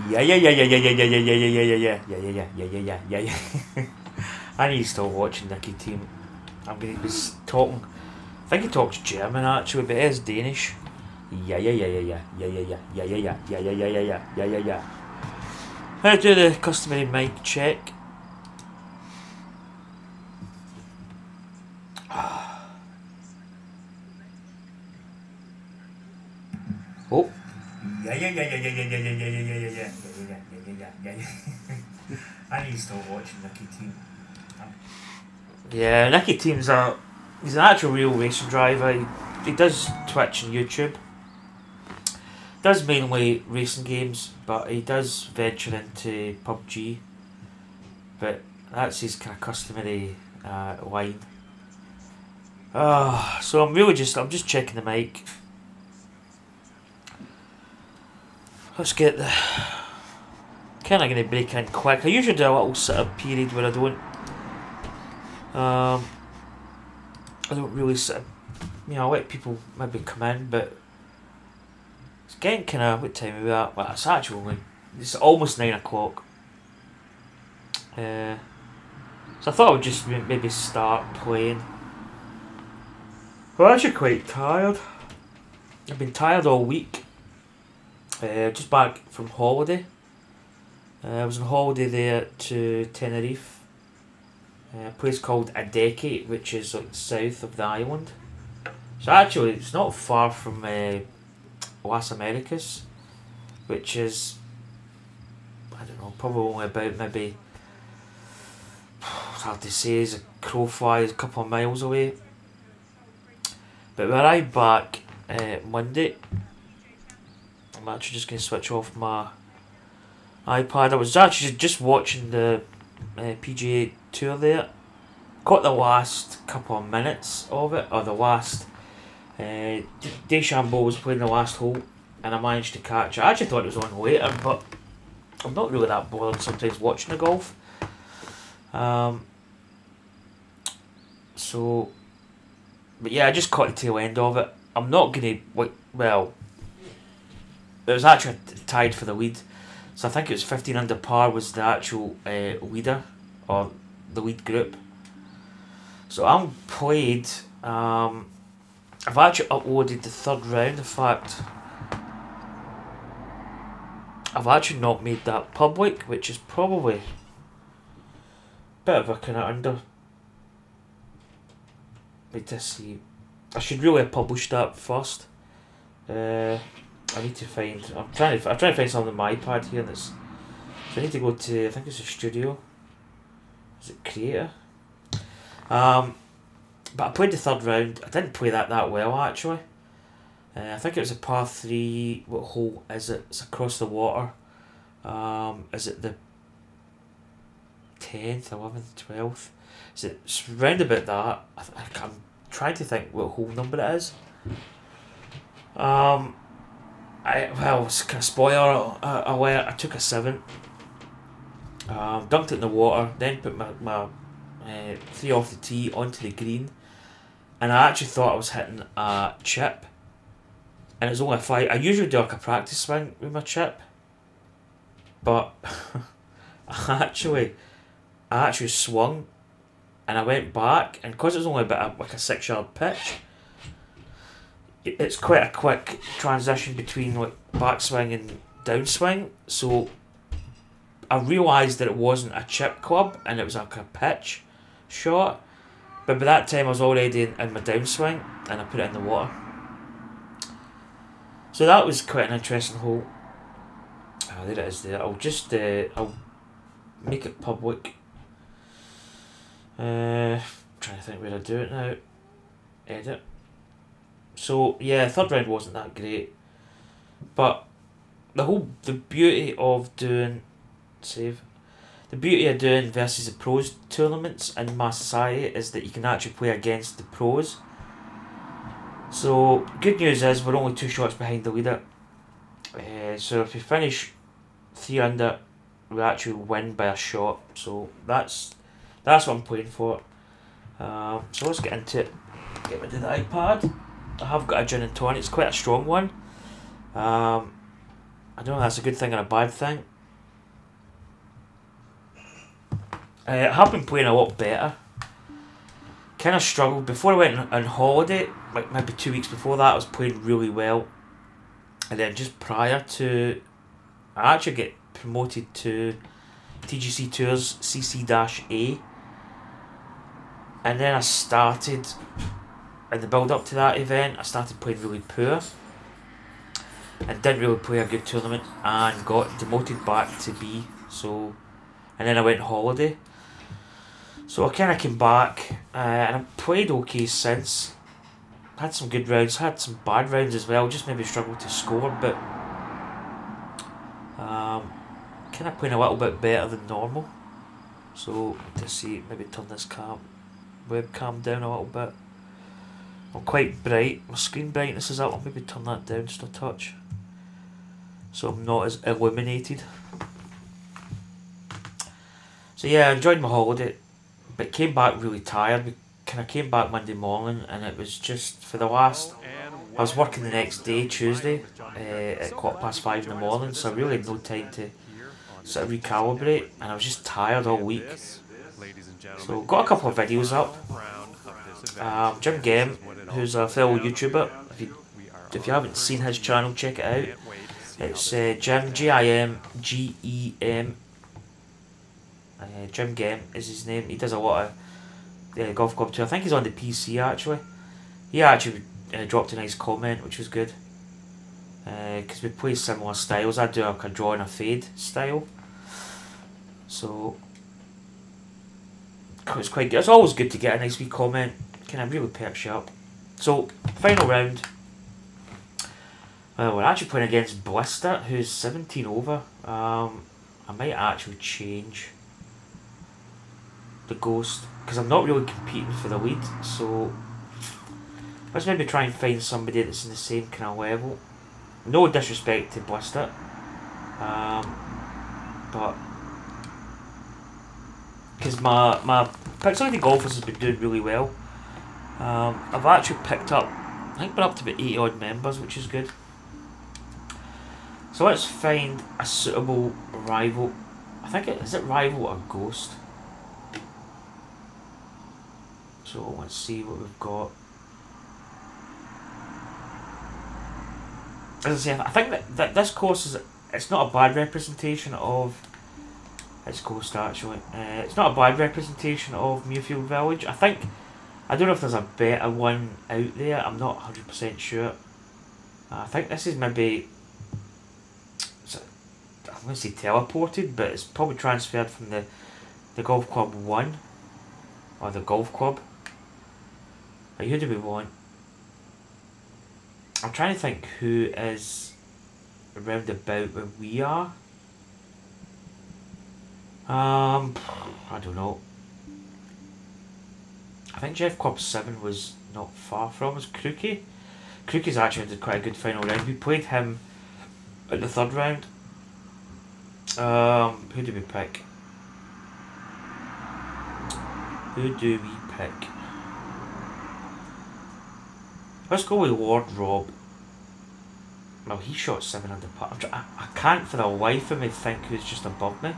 Yeah, yeah, yeah, yeah, yeah, yeah, yeah, yeah, yeah, yeah, yeah, yeah, yeah, yeah, yeah, yeah, yeah, yeah. I need to start watching Nicky Team. I'm going to be talking. I think he talks German actually, but it is Danish. Yeah, yeah, yeah, yeah, yeah, yeah, yeah, yeah, yeah, yeah, yeah, yeah, yeah, yeah, yeah, yeah, yeah. I do the customary mic check. Oh. Yeah, yeah, yeah, yeah, yeah, yeah, yeah, yeah, yeah, yeah, yeah, yeah, yeah, yeah, yeah, yeah, yeah. I need to start watching Nicky Team. Yeah, Nicky Team's he's an actual real racing driver. He does Twitch and YouTube. Does mainly racing games, but he does venture into PUBG. But that's his kind of customary line. So I'm just checking the mic. Let's get the kind of going to break in quick. I usually do a little sit-up period where I don't really sit. I let people maybe come in, but it's getting kind of what time are we at? Well, it's actually it's almost 9 o'clock. So I thought I would just maybe start playing. Well, I'm actually quite tired. I've been tired all week. Just back from holiday. I was on holiday there to Tenerife. A place called Adeki, which is like south of the island. So actually, it's not far from Las Americas, which is, I don't know, probably only about maybe, it's hard to say, as a crow flies, a couple of miles away. But we arrived back Monday. I'm actually just going to switch off my iPad. I was actually just watching the PGA Tour there. Caught the last couple of minutes of it, or the last. DeChambeau was playing the last hole, and I managed to catch it. I actually thought it was on later, but I'm not really that bothered sometimes watching the golf. But yeah, I just caught the tail end of it. I'm not gonna well. It was actually tied for the lead, so I think it was 15 under par was the actual leader, or the lead group. So I'm played. I've actually uploaded the third round. In fact, I've actually not made that public, which is probably a bit of a kind of under. Wait to see. I should really have published that first. I need to find. I'm trying to find something on my iPad here. So I need to go to. I think it's a studio. Is it Creator? But I played the third round. I didn't play that well actually. I think it was a par 3. What hole is it? It's across the water. Is it the 10th, 11th, 12th? It's round about that. I'm trying to think what hole number it is. It's kind of spoiler alert. I took a 7. Dunked it in the water. Then put my 3 off the tee onto the green. And I actually thought I was hitting a chip. And it was only a 5. I usually do like a practice swing with my chip. But I actually swung. And I went back. And because it was only about like a 6-yard pitch, it's quite a quick transition between like backswing and downswing. So I realised that it wasn't a chip club and it was like a pitch shot. But by that time I was already in my downswing and I put it in the water. So that was quite an interesting hole. Oh, there it is there. I'll just I'll make it public. Trying to think where I do it now. Edit. So yeah, third round wasn't that great. But the beauty of doing the beauty of doing versus the pros tournaments in my society is that you can actually play against the pros. So good news is we're only 2 shots behind the leader. So if we finish 3 under, we actually win by a shot. So that's what I'm playing for. So let's get into it. Get rid of the iPad. I have got a gin and tonic. It's quite a strong one. I don't know if that's a good thing or a bad thing. I have been playing a lot better. Kind of struggled before I went on holiday, like maybe 2 weeks before that. I was playing really well, and then just prior to, I actually get promoted to TGC Tours CC-A, and then I started in the build up to that event. I started playing really poor and didn't really play a good tournament and got demoted back to B. So, and then I went on holiday. So I kind of came back and I've played okay since. Had some good rounds, had some bad rounds as well, just maybe struggled to score, but kind of playing a little bit better than normal. So to see, maybe turn this webcam down a little bit. I'm quite bright, my screen brightness is up, I'll maybe turn that down just a touch, so I'm not as illuminated. So yeah, I enjoyed my holiday, but came back really tired. We kind of came back Monday morning, and it was just for the last. I was working the next day, Tuesday, at 5:15 in the morning, so I really had no time to sort of recalibrate, and I was just tired all week. So got a couple of videos up. Jim Gem, who's a fellow YouTuber. If you haven't seen his channel, check it out. It's Jim Gimgem. Jim Gem is his name. He does a lot of golf club too. I think he's on the PC actually. He actually dropped a nice comment, which was good. Because we play similar styles. I do like a draw and a fade style. So it's quite good. It's always good to get a nice wee comment. Kind of really perks you up. So final round. We're actually playing against Blister, who's 17 over. I might actually change the Ghost, because I'm not really competing for the lead, so let's maybe try and find somebody that's in the same kind of level. No disrespect to Blister, but because my Pixelated Golfers has been doing really well. I've actually picked up, I think we're up to about 80 odd members, which is good. So let's find a suitable rival. I think is it rival or Ghost? So let's see what we've got. As I say, I think that this course it's not a bad representation of. It's Ghost actually. It's not a bad representation of Muirfield Village. I don't know if there's a better one out there. I'm not 100% sure. I think this is maybe. I'm going to say teleported, but it's probably transferred from the Golf Club 1 or the Golf Club. Like, who do we want? I'm trying to think who is around about where we are. I don't know. I think Jeff Club 7 was not far from us. Crookie actually did quite a good final round. We played him in the third round. Who do we pick? Let's go with Lord Rob. Well, he shot 7 under par. I can't for the life of me think who's just above me.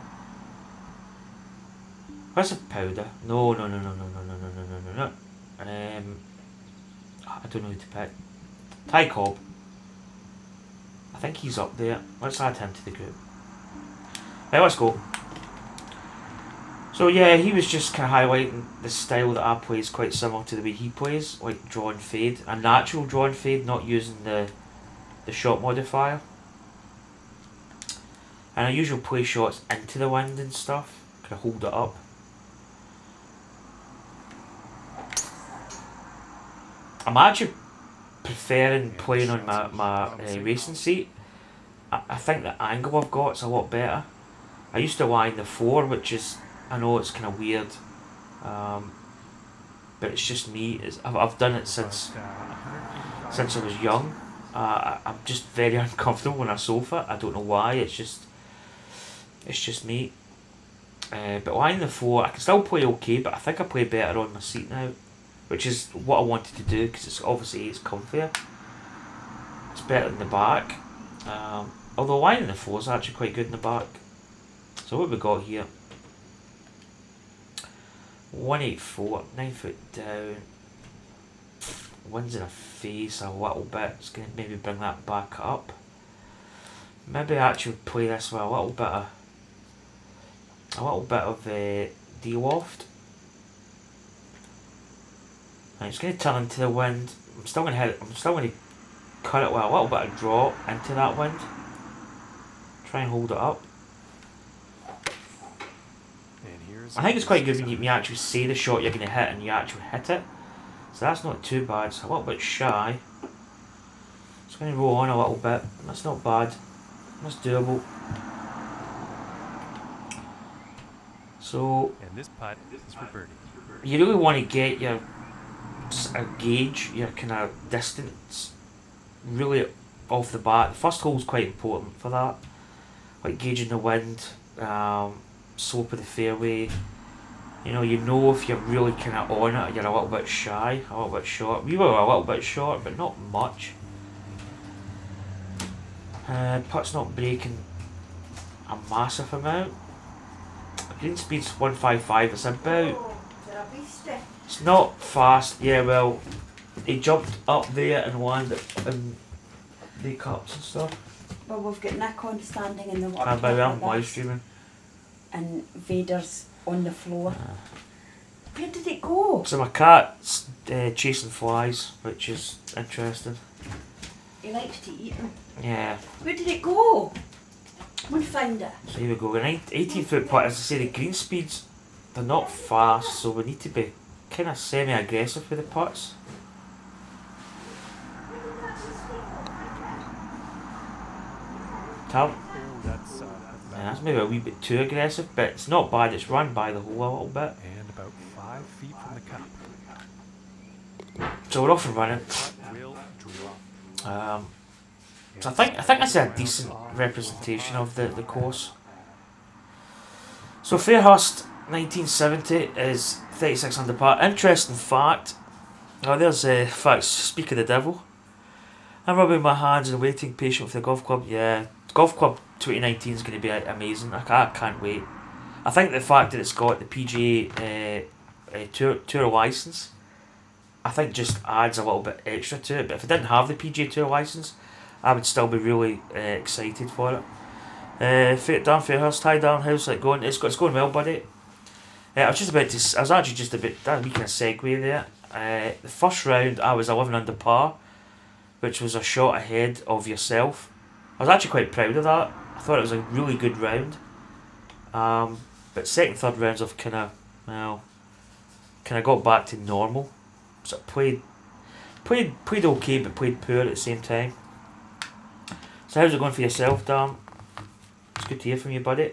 Where's a Powder? No. I don't know who to pick. Ty Cobb. I think he's up there. Let's add him to the group. Right, let's go. So yeah, he was just kind of highlighting the style that I play is quite similar to the way he plays, like draw and fade, a natural draw and fade, not using the shot modifier. And I usually play shots into the wind and stuff, kind of hold it up. I'm actually preferring playing on my racing seat. I think the angle I've got is a lot better. I used to lie in the 4, which is, I know it's kind of weird, but it's just me. I've done it since I was young. I'm just very uncomfortable on a sofa. I don't know why. It's just me. But lying in the 4, I can still play okay, but I think I play better on my seat now, which is what I wanted to do because it's obviously it's comfier. It's better in the back. Although line in the floor is actually quite good in the back. So what we got here? 184, 9 foot down. Wind's in a face a little bit. It's going to maybe bring that back up. Maybe actually play this with a little bit of de-loft. And it's going to turn into the wind. I'm still going to hit it. I'm still going to cut it with a little bit of draw into that wind. Try and hold it up. I think it's quite good when you actually say the shot you're going to hit and you actually hit it. So that's not too bad. It's a little bit shy. It's going to roll on a little bit. That's not bad. That's doable. So and this putt is for birdie. You really want to get your gauge your kind of distance really off the bat. The first hole is quite important for that. Like gauging the wind, slope of the fairway. You know if you're really kind of on it, or you're a little bit shy, a little bit short. We were a little bit short, but not much. Putt's not breaking a massive amount. Green speed's 155. It's about. It's not fast. Yeah, well, he jumped up there and landed in the cups and stuff. Well, we've got Nick on standing in the water. I'm live streaming. And Vader's on the floor. Where did it go? So my cat's chasing flies, which is interesting. He likes to eat them. Yeah. Where did it go? We'll find it. So here we go. An 18-foot putt. As I say, the green speeds, they're not fast, so we need to be kind of semi-aggressive with the putts. That's maybe a wee bit too aggressive, but it's not bad. It's run by the hole a little bit. And about 5 feet from the cup. So we're off and running. So I think that's a decent representation of the course. So Fairhurst 1970 is 36 under par. Interesting fact. Oh, there's facts. Speak of the devil. I'm rubbing my hands and waiting patient for the golf club. Yeah, golf club 2019 is going to be amazing. I can't wait. I think the fact that it's got the PGA tour license, I think just adds a little bit extra to it. But if it didn't have the PGA Tour license, I would still be really excited for it. Dan Fairhurst, hi Dan, how's it going? It's going well, buddy. I was actually just a bit, that wee kind of segue there. The first round I was 11 under par, which was a shot ahead of yourself. I was actually quite proud of that. I thought it was a really good round. But second, third rounds I've kind of got back to normal. So I played okay, but played poor at the same time. So how's it going for yourself, Dan? It's good to hear from you, buddy.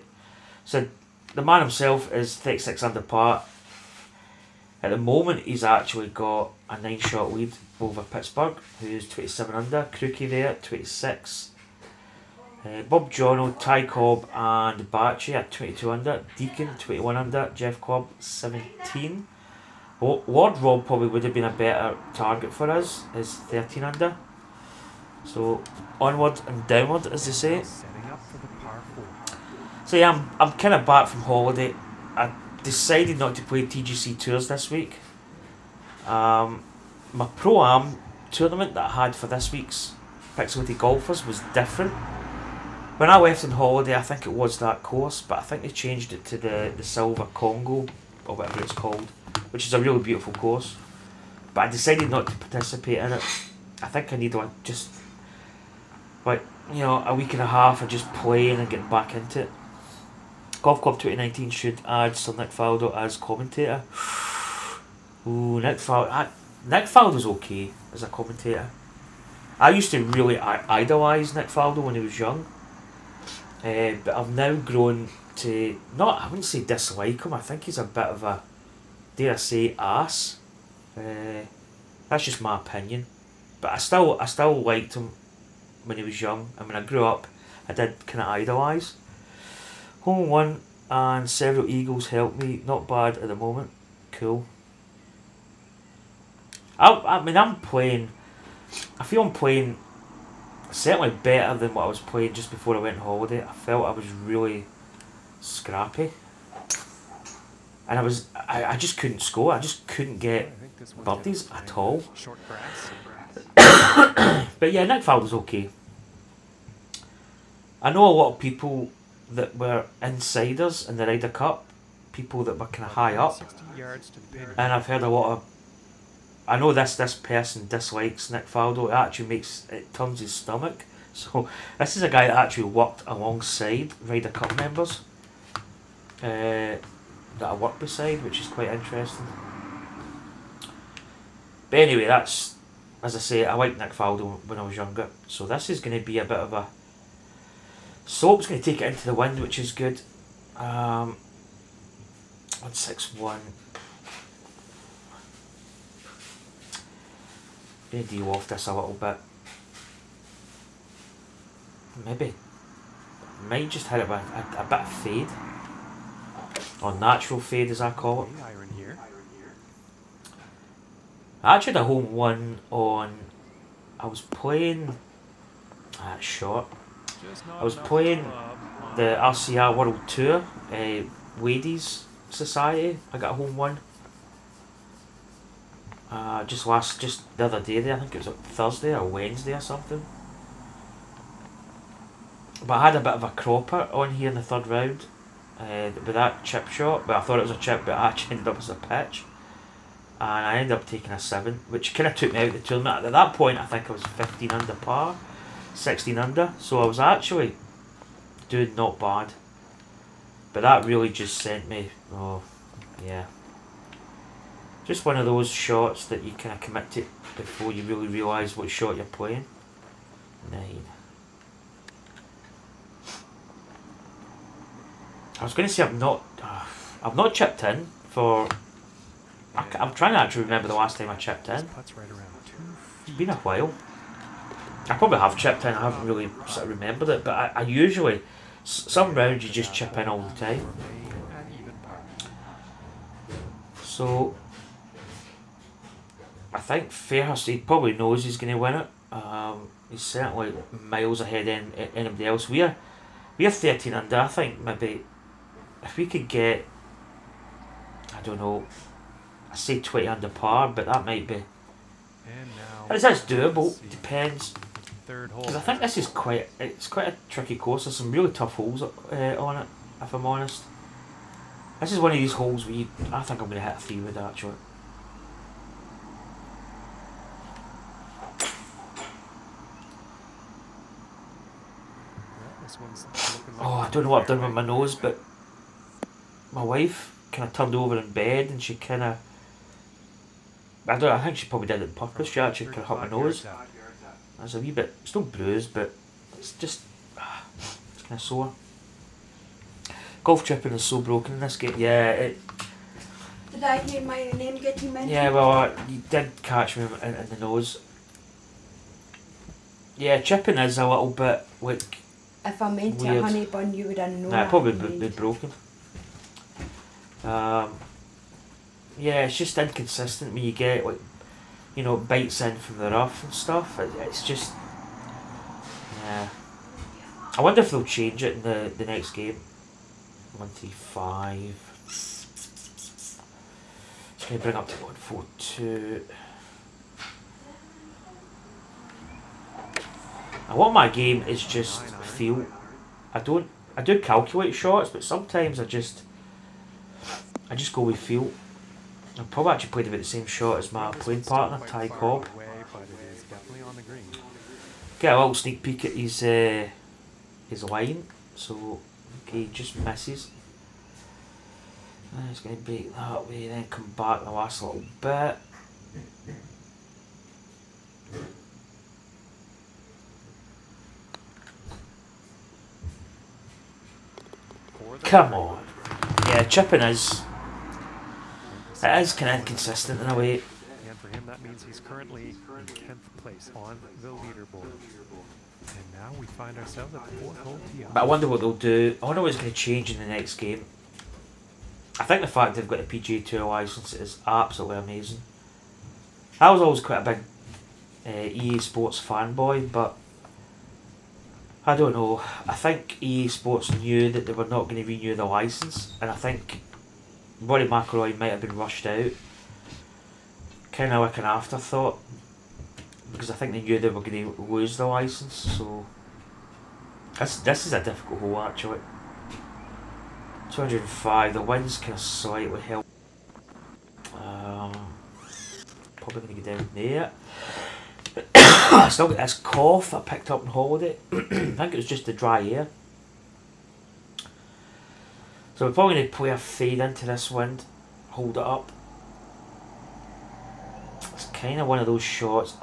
So the man himself is 36 under par. At the moment, he's actually got a 9-shot lead over Pittsburgh, who's 27 under. Crookie there, 26. Bob Jono, Ty Cobb and Batchy at 22 under. Deacon, 21 under. Jeff Cobb, 17. Lord Rob probably would have been a better target for us, is 13 under. So onward and downward, as they say. So yeah, I'm kind of back from holiday. I decided not to play TGC Tours this week. My Pro-Am tournament that I had for this week's Pixelated Golfers was different. When I left on holiday, I think it was that course, but I think they changed it to the Silver Congo, or whatever it's called, which is a really beautiful course. But I decided not to participate in it. I think I need a week and a half of just playing and getting back into it. Golf Club 2019 should add Sir Nick Faldo as commentator. Ooh, Nick Faldo's okay as a commentator. I used to really idolise Nick Faldo when he was young. But I've now grown to, I wouldn't say dislike him, I think he's a bit of a, dare I say, ass. That's just my opinion. But I still liked him when he was young, and when I grew up, I did kind of idolise. Hole 1 and several eagles helped me, not bad at the moment. Cool. I feel I'm playing certainly better than what I was playing just before I went on holiday. I felt I was really scrappy. And I just couldn't score. I just couldn't get birdies at all. Short grass. But yeah, Nick Faldo's okay. I know a lot of people that were insiders in the Ryder Cup, people that were kind of high up, 60 yards to the pin. and I've heard a lot of. I know this person dislikes Nick Faldo. It actually turns his stomach. So this is a guy that actually worked alongside Ryder Cup members that I work beside, which is quite interesting. But anyway, that's, as I say, I liked Nick Faldo when I was younger. So this is going to be a bit of a. Soap's going to take it into the wind, which is good. 161. Going to deal off this a little bit. Maybe. Might just hit it with a bit of fade. Or natural fade, as I call it. Iron here. I actually had a home one on. I was playing. That's short. I was playing the RCR World Tour, Ladies Society. I got a home one. Just the other day there, I think it was like Thursday or Wednesday or something. But I had a bit of a cropper on here in the third round with that chip shot. But I thought it was a chip, but it actually ended up as a pitch. And I ended up taking a 7, which kind of took me out of the tournament. At that point, I think I was 15 under par, 16 under. So I was actually doing not bad. But that really just sent me, oh, yeah. Just one of those shots that you kind of commit to before you really realise what shot you're playing. 9. I was going to say I've not chipped in for. I'm trying to actually remember the last time I chipped in. Putts right around 2 feet. It's been a while. I probably have chipped in. I haven't really sort of remembered it, but I usually some rounds you just chip in all the time. So I think Fairhurst, he probably knows he's going to win it. He's certainly miles ahead of anybody else. We're 13 under. I think maybe if we could get, I don't know, I say 20 under par, but that might be. That's doable. Depends. Because I think this is quite a tricky course. There's some really tough holes on it, if I'm honest. This is one of these holes where I think I'm going to hit a 3 wood actually. Oh, I don't know what I've done with my nose, but my wife kind of turned over in bed and she kind of, I think she probably did it on purpose. She actually kind of hurt my nose. It's a wee bit, it's not bruised, but it's just, it's kind of sore. Golf chipping is so broken in this game. Yeah, Did I hear my name getting mentioned? yeah, well, you did catch me in the nose. Yeah, chipping is a little bit like. If I meant a weird. honey bun, you would have known. Nah, it'd probably be broken. Yeah, it's just inconsistent when you get like, you know, bites in from the rough and stuff. It's just, yeah. I wonder if they'll change it in the next game. 135. Just gonna bring up to 142. A lot of my game is just feel. I do calculate shots, but sometimes I just go with feel. I've probably actually played about the same shot as my playing partner, Ty Cobb. Get a little sneak peek at his line. So okay, just misses. It's going to be that way, then come back the last little bit. Come on. Yeah, chipping is kind of inconsistent in a way. And for him, that means he's currently in 10th place on the leaderboard. And now we find ourselves at the 4th hole tee. But I wonder what they'll do. I wonder what's going to change in the next game. I think the fact they've got a PGA Tour license is absolutely amazing. I was always quite a big EA Sports fanboy, but I don't know. I think EA Sports knew that they were not going to renew the license, and I think Rory McIlroy might have been rushed out, kind of like an afterthought, because I think they knew they were going to lose the license. So this is a difficult hole actually. 205. The wind's kind of slightly help. Probably going to get down there. I still got this cough I picked up on holiday. I think it was just the dry air. So we're probably going to play a fade into this wind, hold it up. It's kind of one of those shots.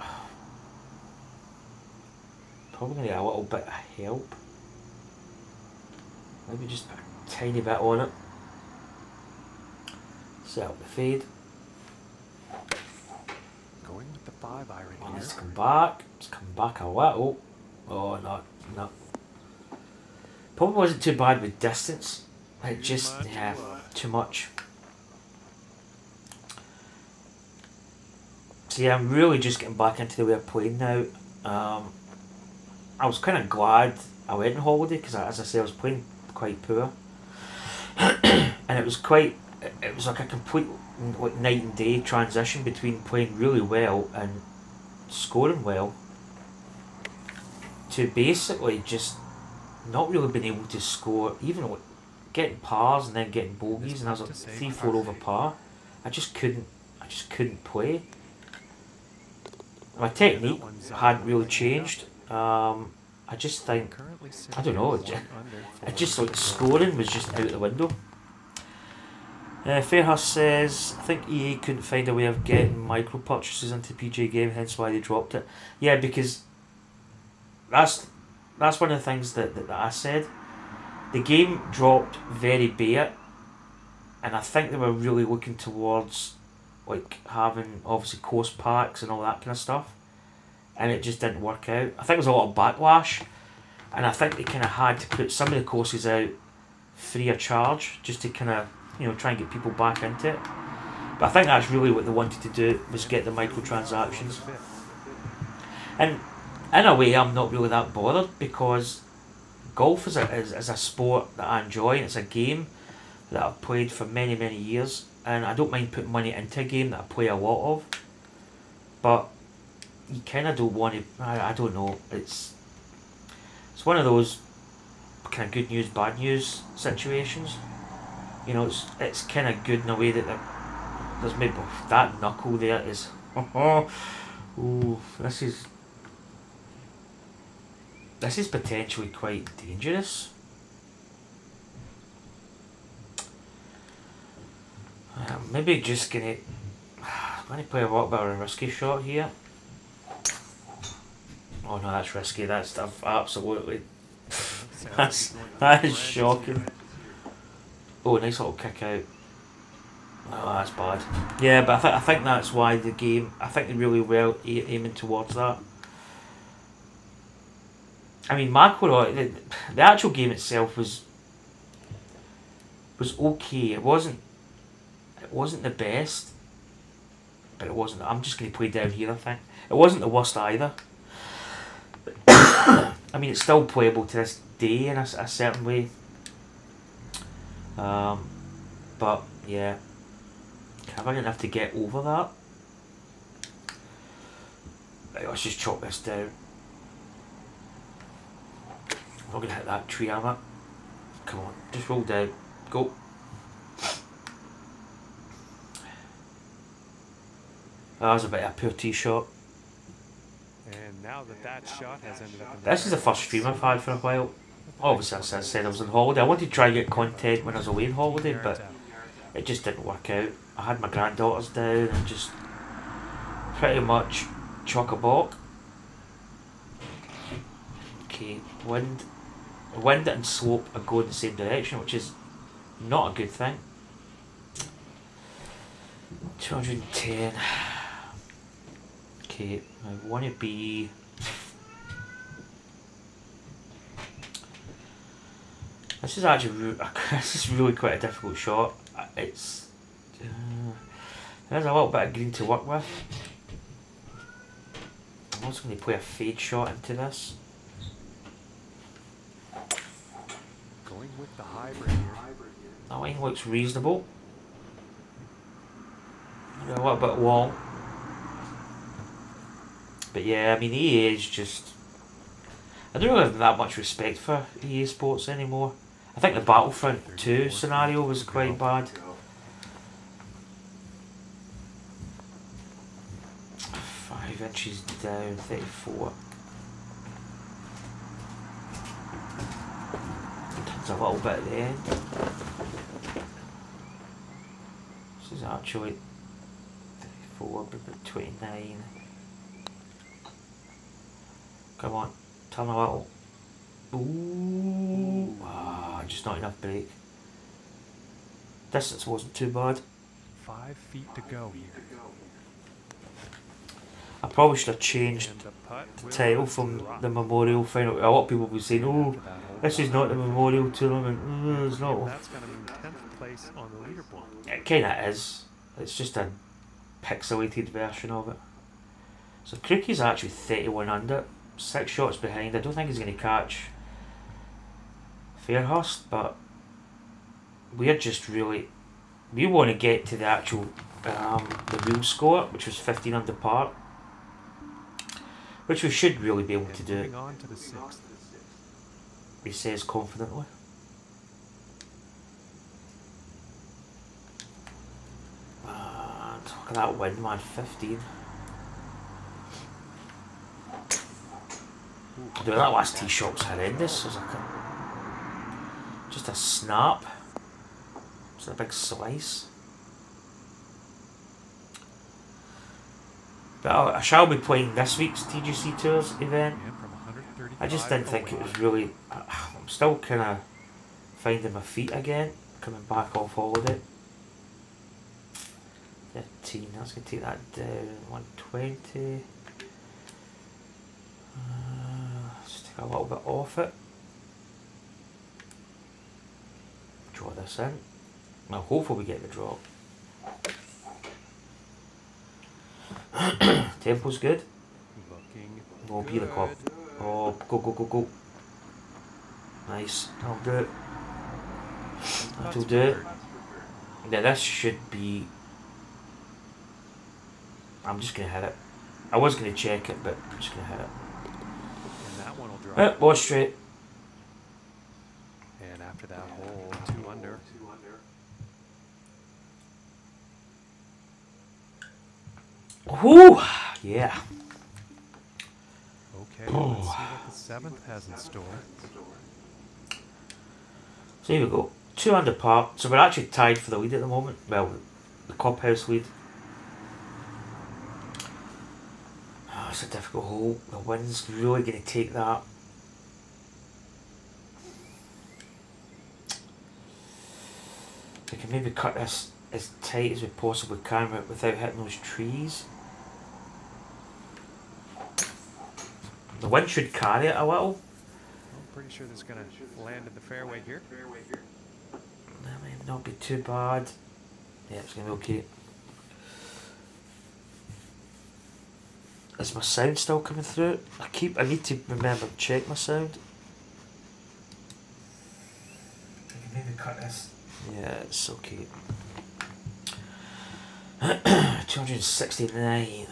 Probably going to get a little bit of help. Maybe just put a tiny bit on it. Set up the fade. Going with the 5 iron here. Let's come back. Let's come back a little. Oh, no. Probably wasn't too bad with distance. It just, yeah, too much. So yeah, I'm really just getting back into the way of playing now. I was kind of glad I went on holiday because, as I say, I was playing quite poor, and it was like a complete like night and day transition between playing really well and scoring well to basically just not really being able to score, even like getting pars and then getting bogeys, and I was like 3-4 over par. I just couldn't play. My technique hadn't really changed. I just think, I don't know, it just like scoring was just out the window. Fairhurst says, I think EA couldn't find a way of getting micro purchases into PGA game, hence why they dropped it. Yeah, because that's one of the things that I said. The game dropped very bare, and I think they were really looking towards like having obviously course packs and all that kind of stuff, and it just didn't work out. I think there was a lot of backlash, and I think they kind of had to put some of the courses out free of charge just to kind of, you know, try and get people back into it. But I think that's really what they wanted to do, was get the microtransactions. And in a way, I'm not really that bothered, because golf is a sport that I enjoy, and it's a game that I've played for many, many years, and I don't mind putting money into a game that I play a lot of. But you kind of don't want to, I don't know, it's one of those kind of good news, bad news situations. You know, it's kind of good in a way that there's maybe that knuckle there is, ooh, this is potentially quite dangerous. Maybe just gonna play a lot bit of a risky shot here. Oh no, that's risky. That's absolutely. That is shocking. Oh, nice little kick out. Oh, that's bad. Yeah, but I think that's why the game. I think they really well aiming towards that. I mean, McIlroy, the actual game itself was okay. It wasn't the best, but it wasn't. I'm just going to play down here, I think. It wasn't the worst either. I mean, it's still playable to this day in a certain way. But yeah, I'm going to have to get over that. Right, let's just chop this down. I'm not going to hit that tree, am I? Come on, just roll down. Go. That was a bit of a poor tee shot. And now that shot has ended up. This is the first stream I've had for a while. Obviously, as I said, I was on holiday. I wanted to try and get content when I was away on holiday, but it just didn't work out. I had my granddaughters down and just pretty much chock-a-block. Okay, wind and slope are going the same direction, which is not a good thing. 210. Okay, I want to be. This is actually this is really quite a difficult shot. It's there's a little bit of green to work with. I'm also going to play a fade shot into this. Going with the hybrid here. That line looks reasonable. A little bit long. But yeah, I mean EA is just... I don't really have that much respect for EA Sports anymore. I think the Battlefront 2 scenario was quite bad. 5 inches down, 34. Turns a little bit at the end. This is actually 34, but 29. Come on, turn a little. Ooh, just not enough brake. Distance wasn't too bad. 5 feet to go here. I probably should have changed And the putt the will title just from drop. the Memorial Final. A lot of people will be saying, "Oh, After that hole, this is not the Memorial Tournament." It's not. That's going to mean 10th place on the leaderboard. It kind of is. It's just a pixelated version of it. So Crookie's actually 31 under, 6 shots behind. I don't think he's going to catch Fairhurst, but we're just really... We want to get to the actual, the real score, which was 15 under par. Which we should really be able to do, Moving on to the 6th. he says confidently. Look at that wind, man, 15. Dude, that last tee shot was horrendous. It was like just a snap. It's a big slice. But I shall be playing this week's TGC Tours event. And from 135 I just didn't think it was really... I'm still kind of finding my feet again, coming back off holiday. 13, that's going to take that down. 120. Just take a little bit off it. Draw this in. Well, hopefully we get the drop. Tempo's good. Looking Oh, be the club. Oh, go, go, go, go. Nice. That'll do it. That'll do it. Yeah, this should be... I'm just going to hit it. I was going to check it, but I'm just going to hit it. And that one will drop. Right, watch straight. And after that hole, 2 under. Whoo! Yeah. Okay, let's see what the 7th has in store. So here we go. 2 under par. So we're actually tied for the lead at the moment. Well, the clubhouse lead. Oh, it's a difficult hole. The wind's really going to take that. We can maybe cut this as tight as we possibly can without hitting those trees. The wind should carry it a little. I'm pretty sure this is going to land in the fairway here. That may not be too bad. Yeah, it's going to be okay. Is my sound still coming through? I need to remember to check my sound. I can maybe cut this. Yeah, it's okay. 269.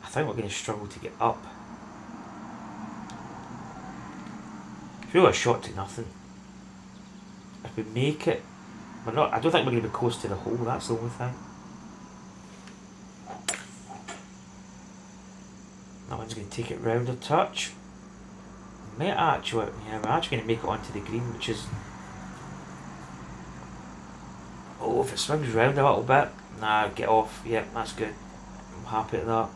I think we're going to struggle to get up. It's really a shot to nothing. If we make it, we're not. I don't think we're going to be close to the hole. That's the only thing. That one's going to take it round a touch. Might actually, yeah, we're actually going to make it onto the green, which is... Oh, if it swings round a little bit, nah, get off. Yeah, that's good. I'm happy at that.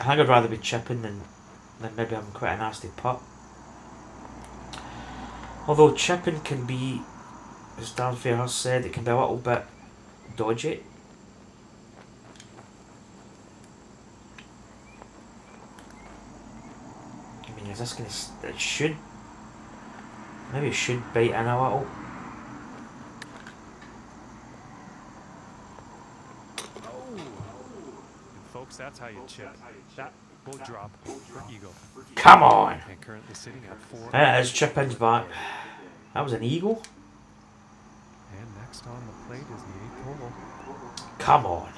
I think I'd rather be chipping than maybe having quite a nasty putt. Although chipping can be, as Dan Fairhurst said, it can be a little bit dodgy. I mean, is this going to... It should... Maybe it should bite in a little. And folks, that's how you chip. That will drop for eagle. Come on! And currently sitting at 4. There's Chippin's back. That was an eagle? And next on the plate is the 8th hole. Come on.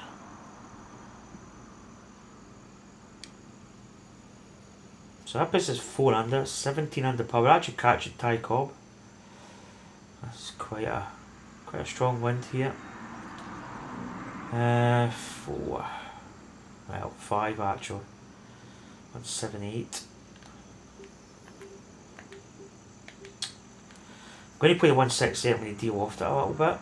So that puts us 4 under, 17 under par. We're actually catching Ty Cobb. That's quite a strong wind here. 4. Well, 5 actually. 1, 7, 8. I'm going to play the 168. I'm going to deal off it a little bit.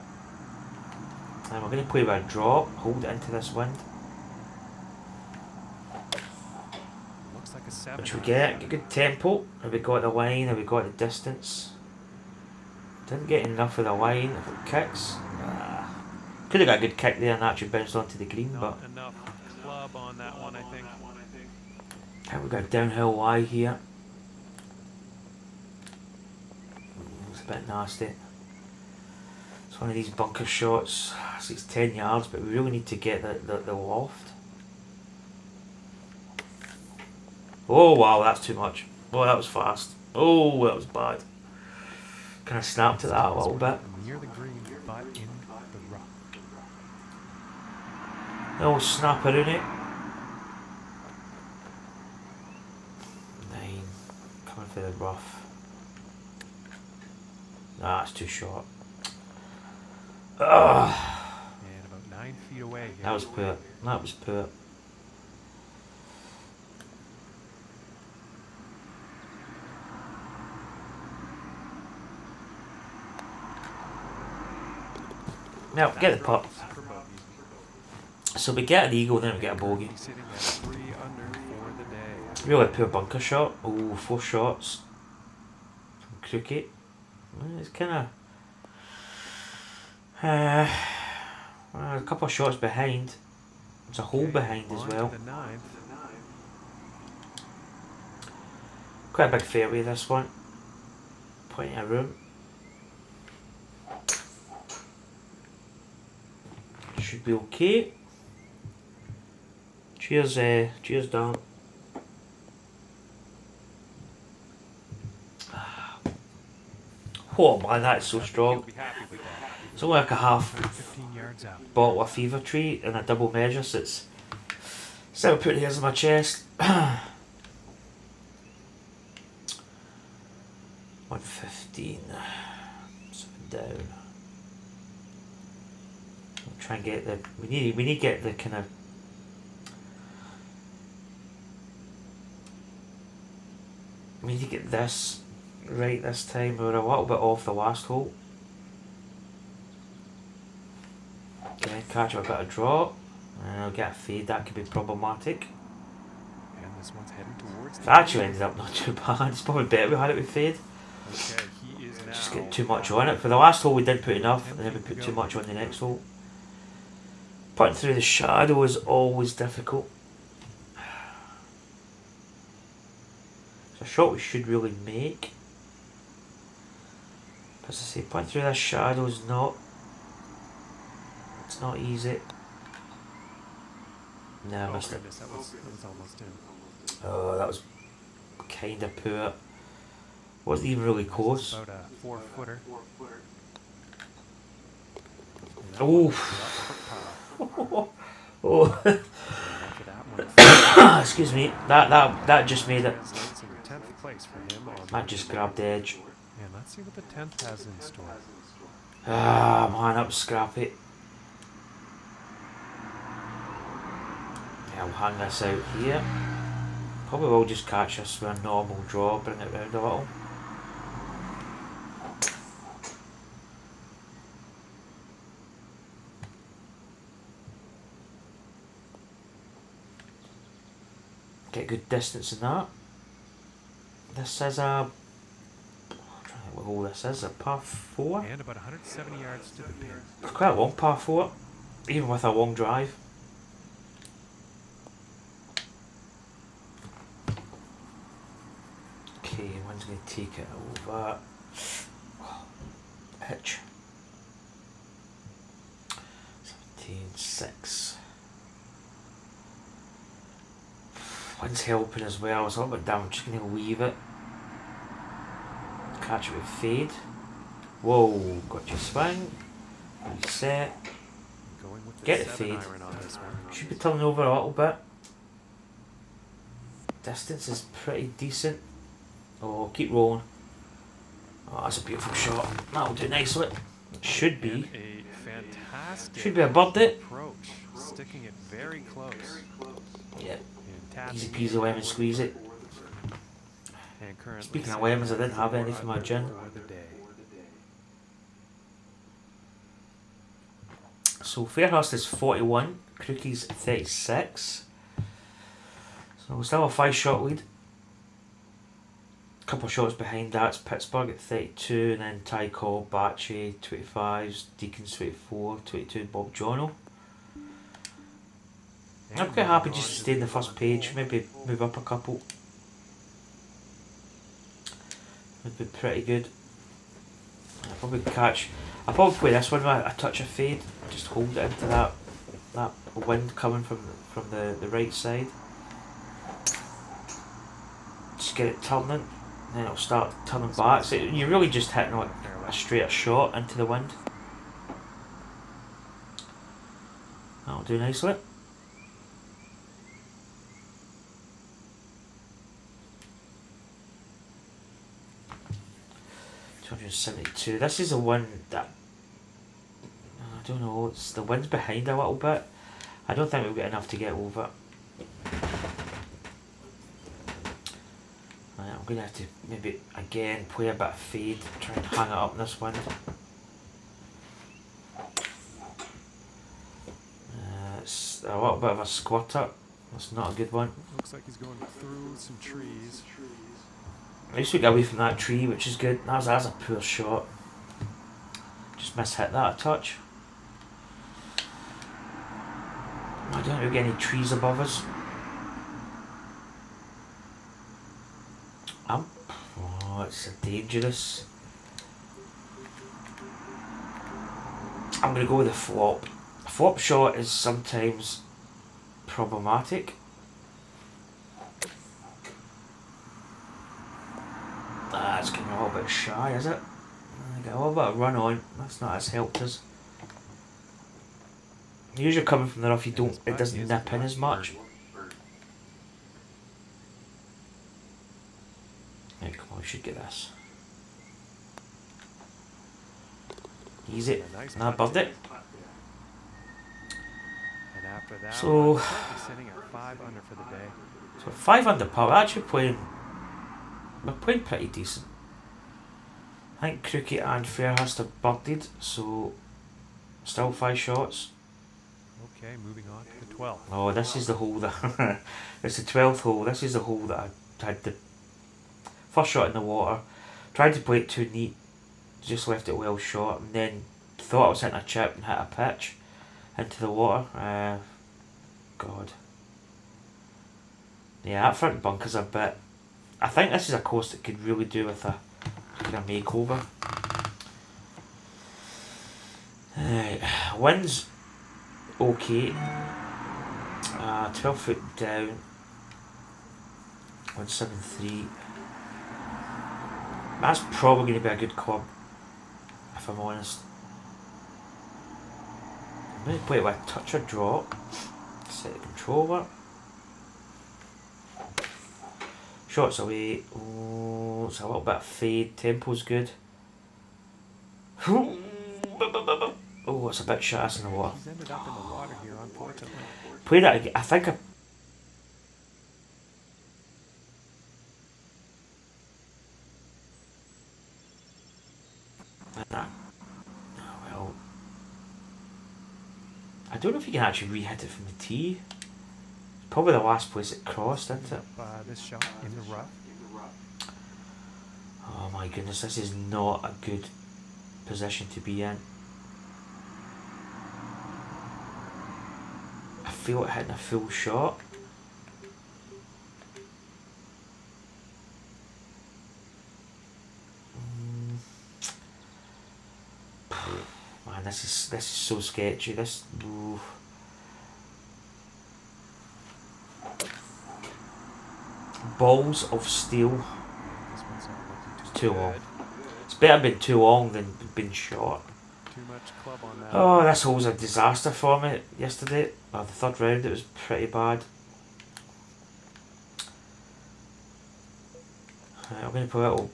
And we're going to play with a drop, hold it into this wind. Looks like a 7. Which we get good tempo. Have we got the line? Have we got the distance? Didn't get enough of the line if it kicks. Could have got a good kick there and actually bounced onto the green, but not enough club on that one, I think. we've got a downhill lie here. It's a bit nasty. It's one of these bunker shots. So it's 10 yards, but we really need to get the loft. Oh wow, that's too much. Oh, that was fast. Oh, that was bad. Kind of snapped at that a little bit. Near the green, but in the rough. Oh, snapper in it. 9. Coming for the rough. Nah, that's too short. Ugh. And about 9 feet away here. That was poor. That was poor. Now, get the putt. So we get an eagle, then we get a bogey. Sitting at 3 under for the day. Really poor bunker shot. Oh, 4 shots. From Crooked. It's kind of... well, a couple of shots behind. There's a hole behind as well. The 9th. Quite a big fairway this one. Plenty of room. Should be okay. Cheers, cheers, Dan. Oh man, that's so strong. It's only like a half 15 yards out. bottle of Fever Tree in a double measure, so it's still putting hairs in my chest. 115. 7 down. Try and get the we need to get the kind of we need to get this right this time. We were a little bit off the last hole. Okay, catch a bit of draw and I'll get a fade. That could be problematic. And this one's heading towards It actually ended up not too bad. It's probably better we had it with fade. Okay, he is now. Just get too much on it. For the last hole we didn't put enough and then we put too much on the next hole. Putting through the shadow is always difficult. It's a shot we should really make. As I say, putting through this shadow is not... It's not easy. No, I missed it. That was almost in. Oh, that was kind of poor. Wasn't even really close. About a 4-footer. Oh. Excuse me. That just made it. That just grabbed the edge. And let's see what the 10th has in store. Ah man, that was scrappy. Yeah, I'll hang this out here. Probably will just catch us with a normal draw, bring it round a little. Get good distance in that. This is a... I'm trying to think what hole this is, a par 4? And about 170 yards to the pin. It's quite a long par 4, even with a long drive. Okay, one's going to take it over. Pitch. 17, 6. Wind's helping as well. It's a little bit down. I'm just going to leave it. Catch it with fade. Whoa, got your swing. Reset. Going with the Get the 7 fade. iron on this one. Should be turning over a little bit. Distance is pretty decent. Oh, keep rolling. Oh, that's a beautiful shot. That'll do nicely. It should be. And a fantastic Should be a birdie. approach, sticking it very close. Yeah. And tapping Easy it peasy lemon forward. squeeze it. And currently Speaking of setting lemons, I up didn't have any for my gin. for the day. So Fairhurst is 41, Crookie's 36. So we still have a 5-shot lead. A couple of shots behind that's Pittsburgh at 32, and then Ty Cobb, Batchy, 25s, Deacons 24, 22 Bob Jono. I'm quite happy just to stay in the first page, maybe move up a couple. Would be pretty good. I'll probably play this one with a touch of fade, just hold it into that wind coming from the right side. Just get it turning, then it'll start turning back. So you're really just hitting like a straight shot into the wind. That'll do nicely. $272. This is the one that I don't know. It's the wind's behind a little bit. I don't think we'll get enough to get over. Right, I'm gonna have to maybe again play a bit of fade, try and hang it up in this wind. It's a little bit of a squirter. That's not a good one. Looks like he's going through some trees. At least we get away from that tree, which is good. That's a poor shot. Just mishit that a touch. I don't think we get any trees above us. Oh, it's dangerous. I'm going to go with a flop. A flop shot is sometimes problematic. It's getting a little bit shy, is it? I get a little bit of run on. That's not as helped us. Usually coming from the rough, it doesn't nip in as much. Right, come on, we should get this. Easy. Nah, bugged it. And after that, So, sitting at 5 under for the day. So 5 under par. We're actually playing. We're playing pretty decent. I think Crookie and Fairhurst have birdied, so still 5 shots. Okay, moving on to the 12th. Oh, this is the hole that it's the 12th hole. This is the hole that I had the first shot in the water. Tried to play it too neat, just left it well short, and then thought I was hitting a chip and hit a pitch into the water. God. Yeah, that front bunker's a bit. I think this is a course that could really do with a kind of makeover. Wind's okay. 12 foot down. 173. That's probably going to be a good club, if I'm honest. I'm going to play it with a touch or drop. Set the controller. Shots away. Oh, it's a little bit of fade. Tempo's good. Oh, it's a bit shit in the water. He's ended up in the water here, unfortunately. Played it again. I think I. Well, I don't know if you can actually re-hit it from the tee. Probably the last place it crossed, isn't it? This shot in the rough. Oh my goodness, this is not a good position to be in. I feel like hitting a full shot. Man, this is so sketchy. This. Ooh. Balls of Steel. This one's not looking It's too good. long. It's better being too long than being short. Too much club on that. Oh, this hole's a disaster for me yesterday. Well, the third round it was pretty bad. I'm going to put a little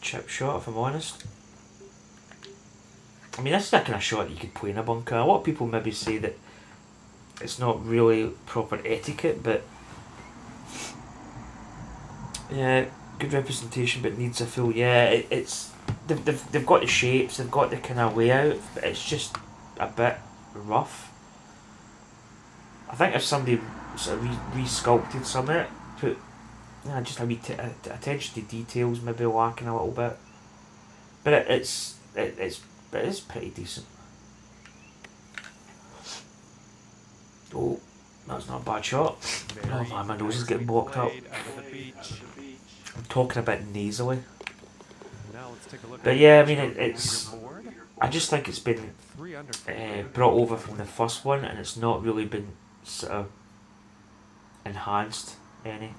chip shot if I'm honest. I mean, this is that kind of shot that you could play in a bunker. A lot of people maybe say that it's not really proper etiquette, but yeah, good representation, but needs a full. Yeah, it's they've got the shapes, they've got the kind of layout, but it's just a bit rough. I think if somebody sort of re-sculpted some of it, put just a wee attention to details, maybe lacking a little bit, but it's pretty decent. Oh, that's not a bad shot. Oh man, my nose is getting blocked up. I'm talking a bit nasally. But yeah, I mean, it's. I just think it's been brought over from the first one, and it's not really been sort of enhanced any.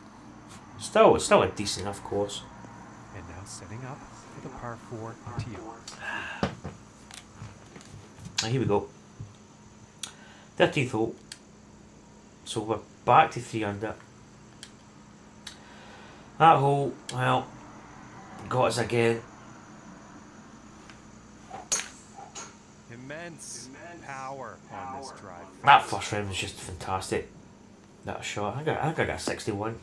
Still, it's still a decent enough course. And now setting up for the par 4 tee. Now here we go. 13th hole. So we're back to 3 under. That hole, well, got us again. Immense power on this drive. That first round was just fantastic. That shot, I think I got 61.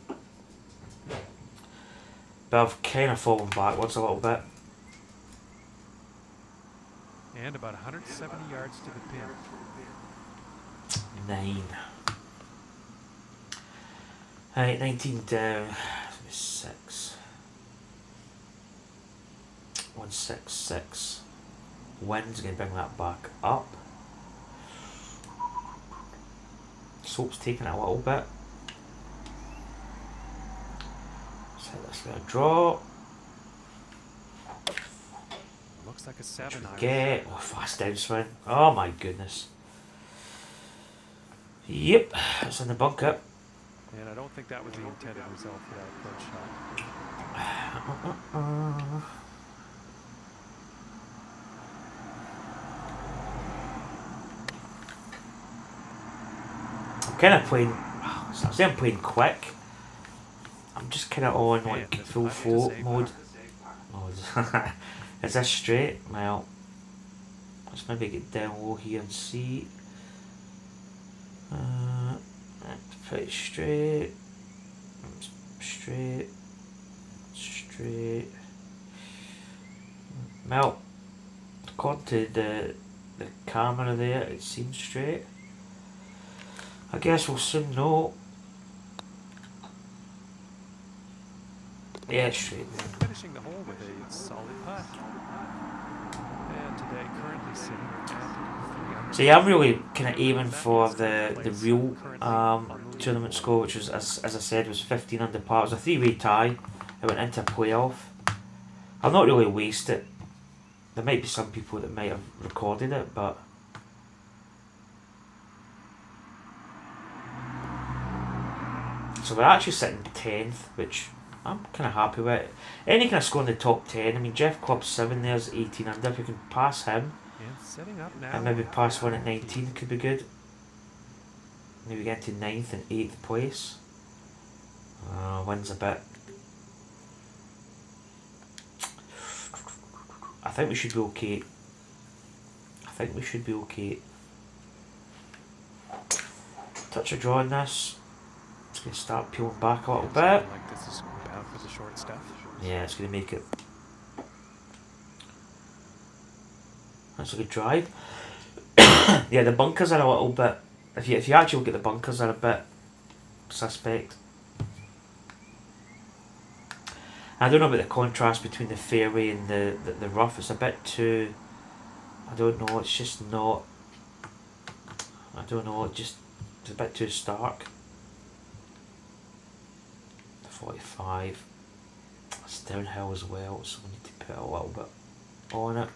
But I've kind of fallen backwards a little bit. And about 170 yards to the pin. 9. Alright, 19 down. 6. 166. Wind's going to bring that back up. Soap's taking it a little bit. Let's hit this with a draw. Looks like a 7 iron. Get fast downswing. Oh my goodness. Yep, it's in the bunker. And I don't think that was the intended result for that approach shot. I'm kind of playing. So I'm playing quick. I'm just kind of on like full float mode. Oh, is this straight? Well, let's maybe get down low here and see. That's pretty straight. Straight. Straight. Well, according to the camera there, it seems straight. I guess we'll soon know. Yeah, straight. Finishing the hole with a solid putt. And today currently sitting at 3 under. So yeah, I'm really kind of aiming for the real tournament score, which was, as I said, was 15 under par. It was a 3-way tie. It went into a playoff. I'll not really waste it. There might be some people that might have recorded it, but so we're actually sitting 10th, which I'm kind of happy with. Any kind of score in the top 10. I mean, Jeff Club's 7 there's 18 under. If we can pass him, And setting up now. and maybe pass one at 19 could be good. Maybe get to 9th and 8th place. Wins a bit. I think we should be okay. I think we should be okay. Touch a draw on this. It's going to start peeling back a little bit. Like this is bound for the short stuff. Yeah, it's going to make it. That's a good drive. Yeah, the bunkers are a little bit. If you actually look at the bunkers, are a bit suspect. I don't know about the contrast between the fairway and the rough. It's a bit too. I don't know. It's just not. I don't know. It's a bit too stark. 45. It's downhill as well, so we need to put a little bit on it.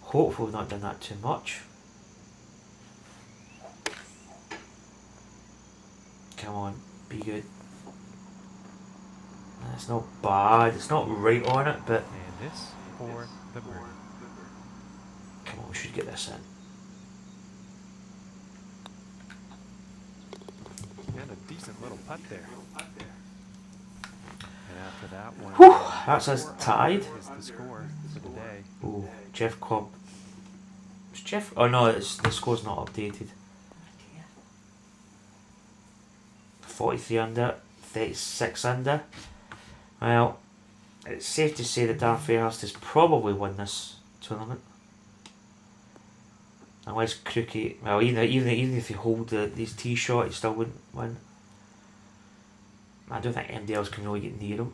Hopefully we've not done that too much. Come on, be good. It's not bad. It's not right on it, but And this for the birdie. come on, we should get this in. And a decent little putt there. And after that one, Whew, that's us tied. is the score for the day. Oh, Jeff Cobb. Is Jeff? Oh no, the score's not updated. 43 under, 36 under. Well, it's safe to say that Dan Fairhurst has probably won this tournament. Unless Crookie, well, even if he hold these tee shot, he still wouldn't win. I don't think anybody else can really get near him.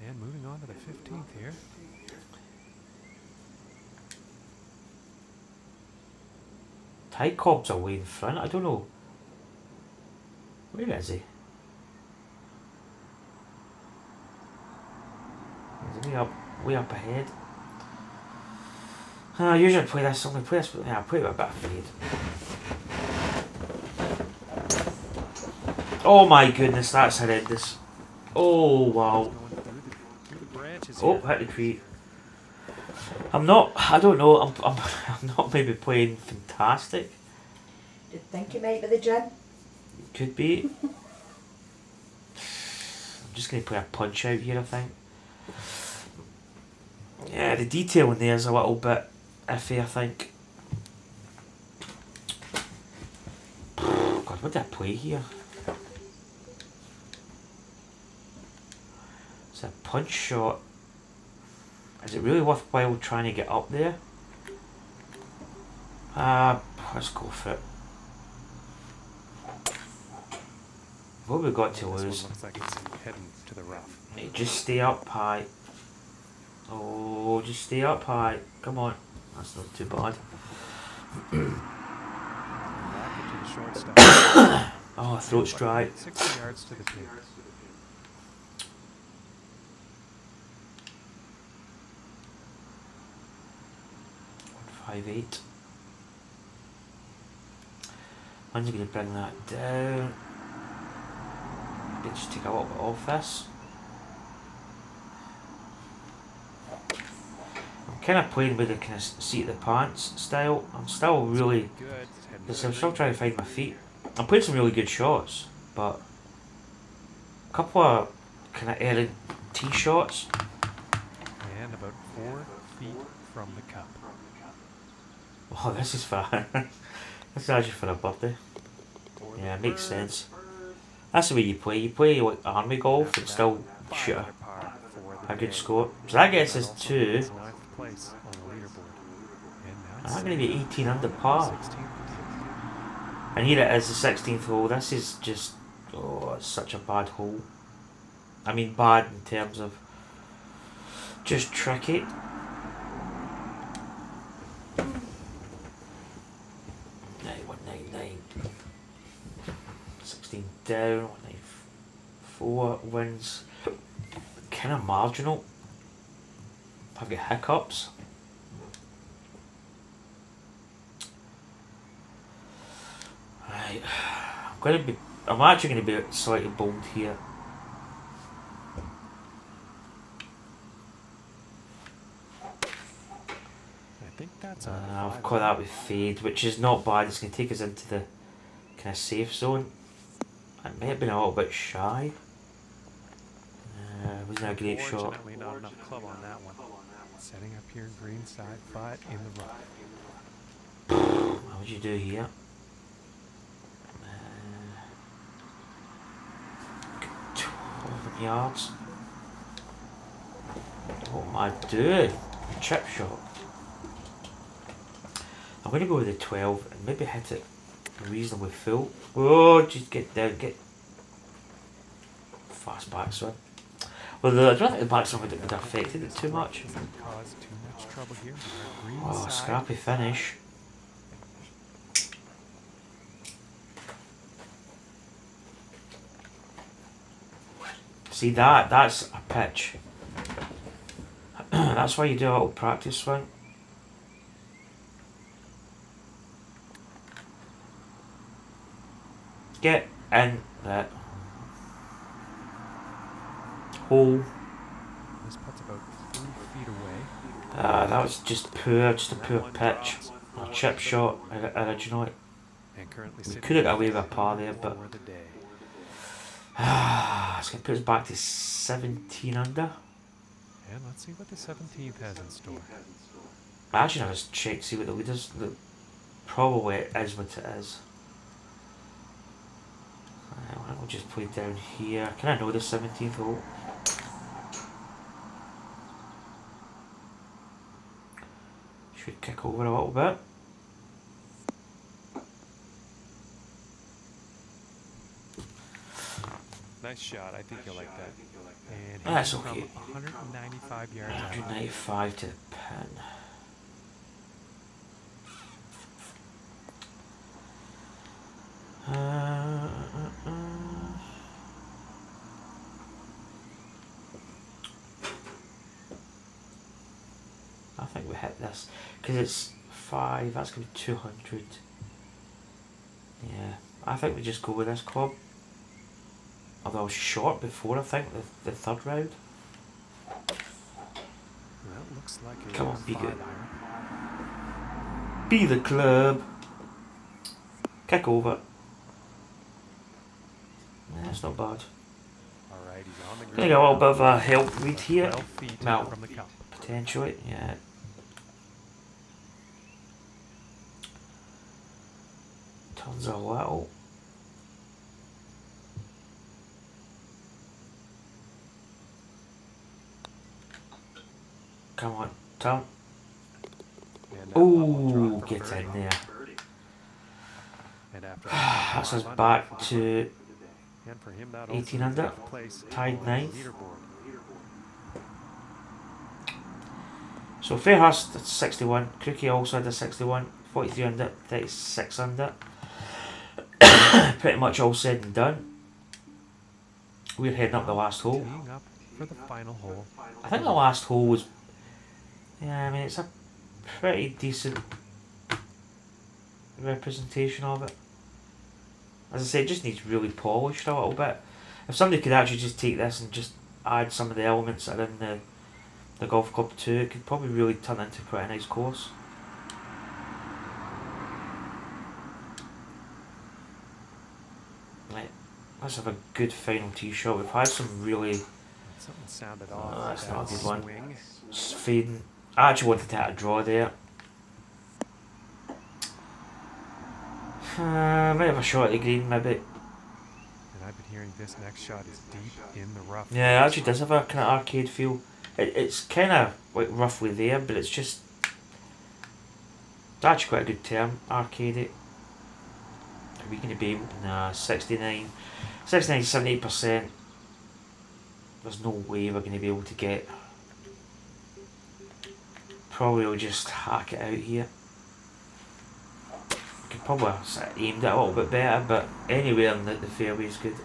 And moving on to the 15th here. Ty Cobb's away in front. I don't know. Where is he? He's way up ahead. I usually play this. Only play this. Yeah, I play it with a bit of fade. Oh my goodness, that's horrendous. Oh wow. Oh, hit the creek. I'm not. I don't know. I'm not maybe playing fantastic. Do you think you might be the gym? Could be. I'm just going to play a punch out here, I think. Yeah, the detail in there is a little bit iffy, I think. God, what did I play here? It's a punch shot. Is it really worthwhile trying to get up there? Let's go for it. What have we got to This one lose? looks like it's heading to the rough. Hey, just stay up high. Oh, just stay up high. Come on. That's not too bad. Back into the shortstop. Oh, throat's dry. 60 yards to the pin. 5'8". I'm just going to bring that down. Maybe just take a little bit off this. I'm kind of playing with the kind of seat of the pants style. I'm still really... Good. I'm still trying to find my feet. I'm playing some really good shots, but a couple of kind of early tee shots. And about 4 feet from the cup. Oh, this is fun. This is actually for a birthday. Yeah, it makes sense. That's the way you play. You play like army golf and still shoot a good score. So that gets us to... I'm going to be 18 under par. And here it is, the 16th hole. This is just... Oh, it's such a bad hole. I mean bad in terms of... just tricky. Down, 194 wins. Kind of marginal. I've got hiccups. Right, I'm actually going to be slightly bold here. I think that's I've caught that with fade, which is not bad. It's going to take us into the kind of safe zone. It may have been a little bit shy. It wasn't a great shot. Unfortunately, not enough club on that one. Setting up here, green side, but in the rough. What would you do here? 12 yards. What am I doing? Chip shot. I'm going to go with the 12 and maybe hit it reasonably full. Oh, just get down, get fast backswing. Well, I don't think the backswing would have affected it too much. Cause too much trouble here. Green Oh, side. scrappy finish. See that's a pitch. That's why you do a little practice swing. Get in that. hole. This putt's about 3 feet away. That was just poor, just a poor pitch. A chip shot originally. And currently We sitting could have got away fifth with a par there, for but the day. it's going to put us back to 17 under. And let's see what the 17th has in store. I actually never checked to see what the leaders. Probably it is what it is. We'll just play down here. Can I know the 17th hole? Should kick over a little bit. Nice shot. I think you'll like that. And That's hitting okay. From 195 yards out. 195 to the pin. I think we hit this because it's 5. That's gonna be 200. Yeah, I think we just go with this club. Although I was short before, I think the third round. Well, looks like a Come on, be 5 good. iron. Be the club. Kick over. Nah, that's not bad. All right, he's on the Gonna get a little bit of a help lead here. 12 feet Well, from the cup. potentially, yeah. Turns a little. Come on, turn. And that ball Ooh, dropped for get birdie. in there. And after That's us 5 back under, to and for him, that 18 also under, fifth place tied on the ninth. leaderboard. So Fairhurst at 61, Crookie also had a 61, 43 under, 36 under. Pretty much all said and done. We're heading up the last hole. Teeing up for the final hole. I think the last hole was, yeah, I mean it's a pretty decent representation of it. As I say, it just needs really polished a little bit. If somebody could actually just take this and just add some of the elements that are in the golf club too, it could probably really turn into quite a nice course. Right, let's have a good final tee shot. We've had some really Something sounded off. that's with not a that good one. swing. Fading. I actually wanted to hit a draw there. Might have a shot at the green, maybe. And I've been hearing this next shot is deep in the rough. Yeah, it actually does have a kind of arcade feel. It's kind of like roughly there, but it's just. It's actually quite a good term, arcade. Are we going to be able? Nah, 69, 78%. There's no way we're going to be able to get. Probably we'll just hack it out here. Could probably have sort of aimed it a little bit better, but anywhere in the fairway is good.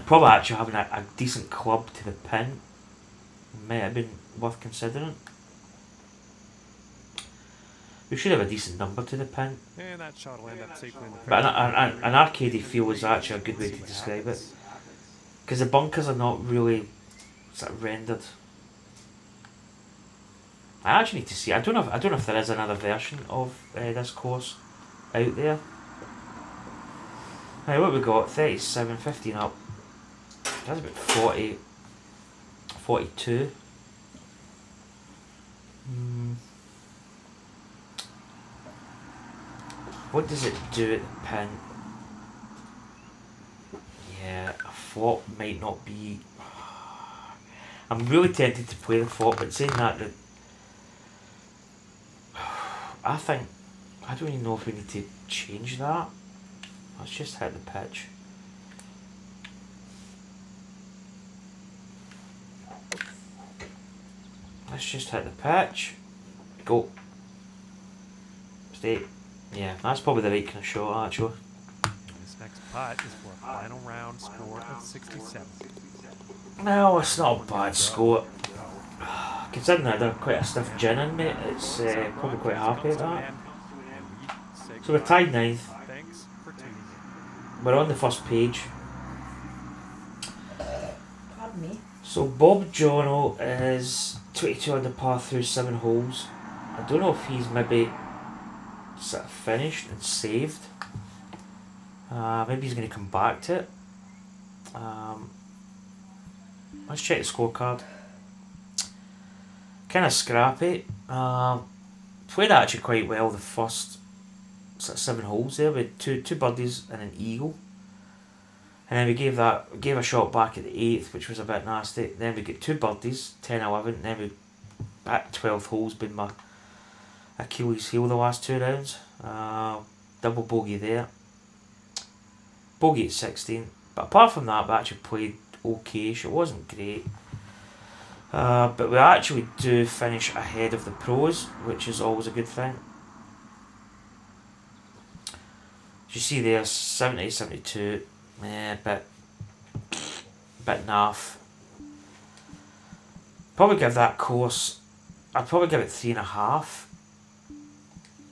Probably actually having a decent club to the pin might have been worth considering. We should have a decent number to the pin, And that shot will end up safely in the but fairway. an arcadey feel is actually a good way to describe it, because the bunkers are not really sort of rendered. I actually need to see. I don't know if there is another version of this course out there. Right, what we got? 37, 15 up. That's about 40, 42. What does it do at the pin? Yeah, a flop might not be. I'm really tempted to play the flop, but saying that, I think I don't even know if we need to change that. Let's just hit the pitch. Let's just hit the pitch. Go. Stay. Yeah, that's probably the right kind of shot actually. This next putt is for a final round score of 67. No, it's not a bad score. Considering I did quite a stiff gin in me, it's probably quite happy at that. So we're tied ninth. Thanks for tuning in. We're on the first page. So Bob Jono is 22 under par through 7 holes. I don't know if he's maybe sort of finished and saved. Maybe he's going to come back to it. Let's check the scorecard. Kind of scrappy. Played actually quite well the first sort of 7 holes there with two birdies and an eagle. And then we gave a shot back at the 8th, which was a bit nasty. Then we get 2 birdies, 10, 11. Then we back 12th hole's been my Achilles heel the last 2 rounds. Double bogey there. Bogey at 16. But apart from that, we actually played okay-ish. It wasn't great. But we actually do finish ahead of the pros, which is always a good thing. As you see there, 70, 72. Bit naff. Probably give that course, I'd probably give it 3.5.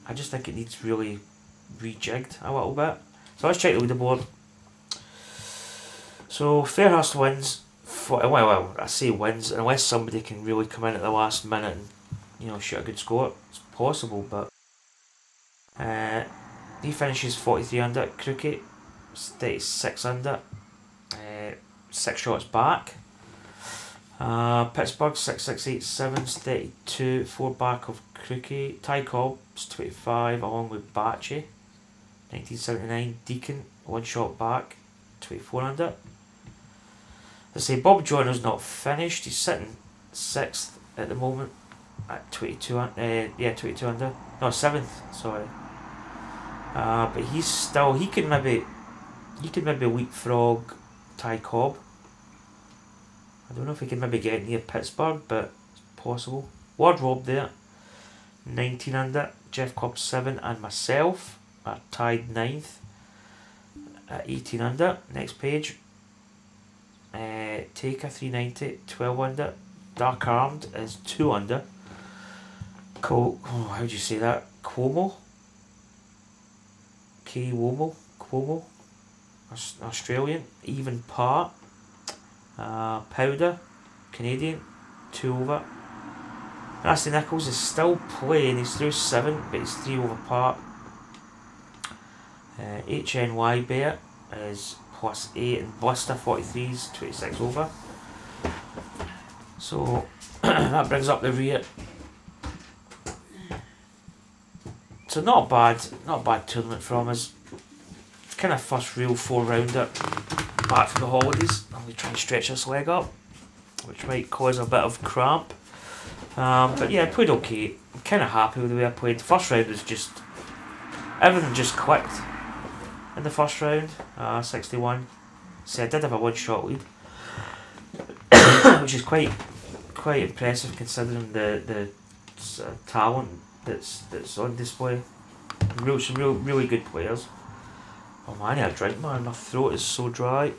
I just think it needs really rejigged a little bit. So let's check the leaderboard. So Fairhurst wins. Well, I say wins unless somebody can really come in at the last minute and shoot a good score. It's possible, but he finishes 43 under. Crooked 36 under, 6 shots back. Pittsburgh 6687's 32, 4 back of Crooked. Ty Cobb's 25 along with Batchy 1979. Deacon 1 shot back, 24 under. I say Bob Jono's not finished. He's sitting 6th at the moment at 22 22 under. No, 7th, sorry. But he's still, he could maybe leapfrog Ty Cobb. I don't know if he can maybe get near Pittsburgh, but it's possible. Wardrobe there, 19 under. Jeff Cobb 7 and myself are tied 9th at 18 under. Next page. Taker 390, 12 under. Dark Armed is 2 under. How do you say that? Cuomo? Cuomo? Australian, even par. Powder, Canadian, 2 over. Nasty Nichols is still playing, he's through 7, but he's 3 over par. HNY Bear is +8, and Blister 43 is 26 over. So that brings up the rear. So not a bad tournament from us. Kind of first real 4-rounder back from the holidays. I'm going to try and stretch this leg up, which might cause a bit of cramp. But yeah, I played okay. I'm kind of happy with the way I played. The first round was just, everything just clicked in the first round. 61. So I did have a 1-shot lead, which is quite impressive considering the talent that's on display. Some really good players. Oh man, I need a drink, man. My throat is so dry.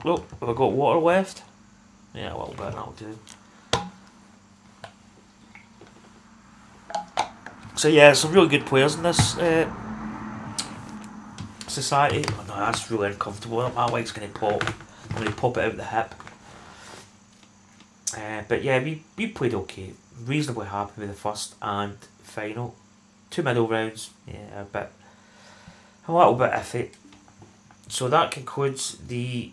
Look, have I got water left? Yeah, a little bit, that'll do. So yeah, some really good players in this society. Oh no, that's really uncomfortable. My leg's going to pop. I'm going to pop it out the hip. But yeah, we played okay. Reasonably happy with the first and final. 2 middle rounds, yeah, a little bit iffy. So that concludes the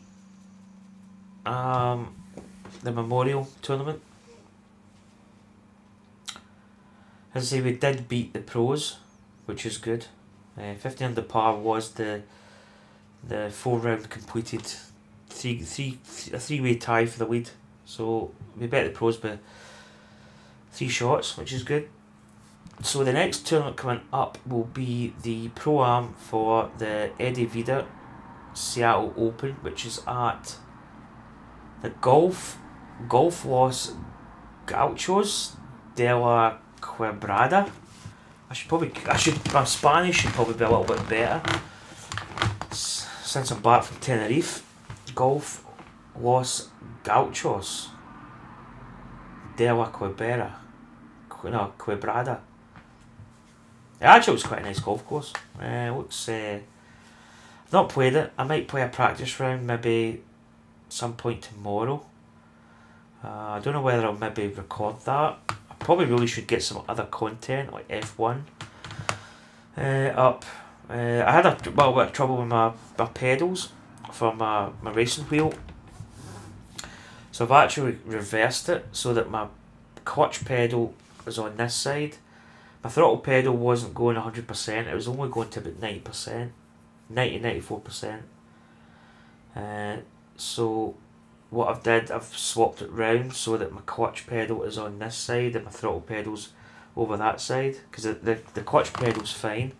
Memorial Tournament. As I say, we did beat the pros, which is good. 15 under par was the 4-round completed a 3-way tie for the lead. So we bet the pros by 3 shots, which is good. So the next tournament coming up will be the Pro-Am for the Eddie Vida Seattle Open, which is at the Golf Los Gauchos de la Quebrada. My Spanish should probably be a little bit better since I'm back from Tenerife. Golf Los Gauchos de la Quebrada. Quebrada. Actually, it was quite a nice golf course. Looks. I've not played it. I might play a practice round maybe some point tomorrow. I don't know whether I'll maybe record that. I probably really should get some other content like F1 up. I had a little bit of trouble with my pedals for my racing wheel. So I've actually reversed it so that my clutch pedal is on this side. My throttle pedal wasn't going 100%, it was only going to about 90%, 94%. So what I've did, I've swapped it round so that my clutch pedal is on this side and my throttle pedal's over that side, because the clutch pedal's fine.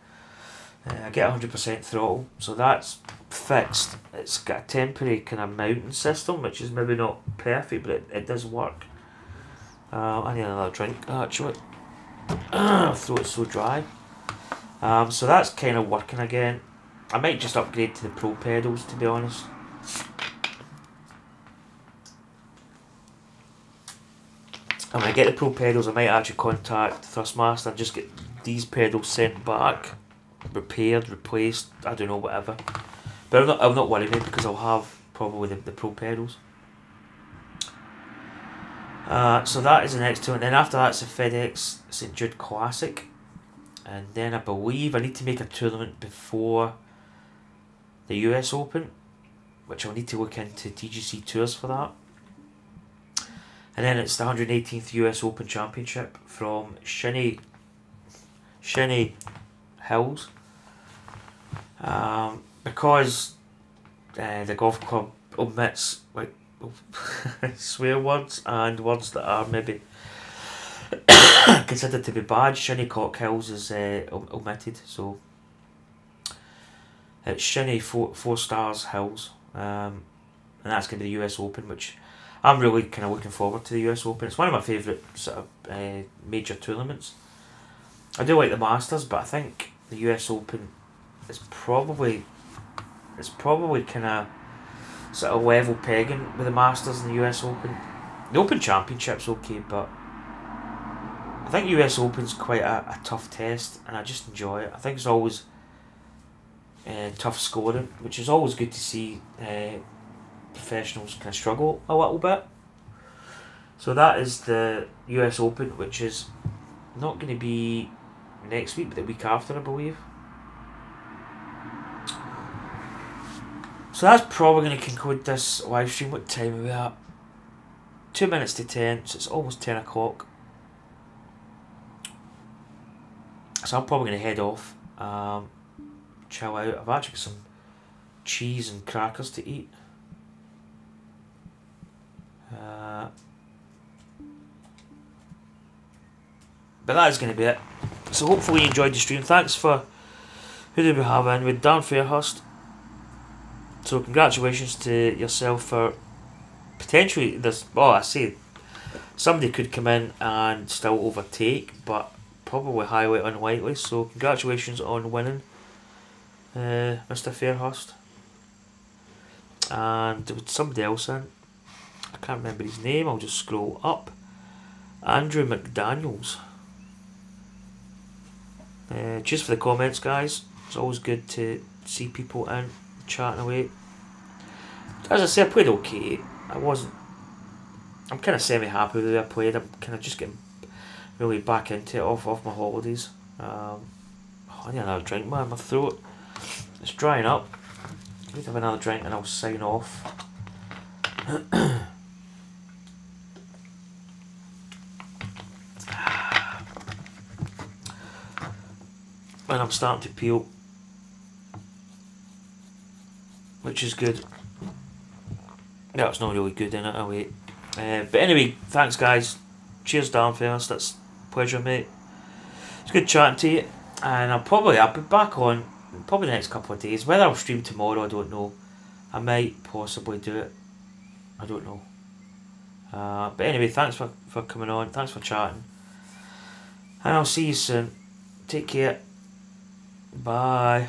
I get 100% throttle, so that's fixed. It's got a temporary kind of mounting system, which is maybe not perfect, but it does work. I need another drink actually. My throat's so dry. So that's kind of working again. I might just upgrade to the Pro pedals, to be honest. And when I get the Pro pedals, I might actually contact Thrustmaster and just get these pedals sent back, repaired, replaced, I don't know, whatever. But I'm not worried because I'll have probably the Pro pedals. So that is the next two, and then after that's the FedEx St Jude Classic, and then I believe I need to make a tournament before the US Open, which I'll need to look into TGC Tours for that. And then it's the 118th US Open Championship from Shinny Hills. Because the golf club omits like swear words and words that are maybe considered to be bad, Shinnecock Hills is omitted, so it's Shinny 4 Stars Hills, and that's going to be the US Open, which I'm really kind of looking forward to. The US Open, it's one of my favourite sort of major tournaments. I do like the Masters, but I think the US Open is probably kind of sort of level pegging with the Masters and the US Open. The Open Championship's okay, but I think US Open's quite a tough test, and I just enjoy it. I think it's always tough scoring, which is always good to see professionals kind of struggle a little bit. So that is the US Open, which is not going to be next week, but the week after, I believe. So that's probably going to conclude this live stream. What time are we at? 2 minutes to 10, so it's almost 10 o'clock. So I'm probably going to head off, chill out. I've actually got some cheese and crackers to eat. But that is going to be it. So hopefully you enjoyed the stream. Thanks for, who did we have in? With Dan Fairhurst. So congratulations to yourself for potentially this. Well, I say somebody could come in and still overtake, but probably highly unlikely. So congratulations on winning, Mr. Fairhurst. And there was somebody else in. I can't remember his name. I'll just scroll up. Andrew McDaniels. Cheers for the comments, guys. It's always good to see people in chatting away. As I say, I played okay. I'm kind of semi-happy with the way I played. I'm kind of just getting really back into it off my holidays. I need another drink, man. My throat is drying up. I need to have another drink and I'll sign off. And I'm starting to peel, which is good. No, it's not really good in it. I'll wait. But anyway, thanks guys. Cheers, Dan first. That's a pleasure, mate. It's good chatting to you, and I'll be back on probably the next couple of days. Whether I'll stream tomorrow, I don't know. I might possibly do it. I don't know. But anyway, thanks for coming on. Thanks for chatting, and I'll see you soon. Take care. Bye.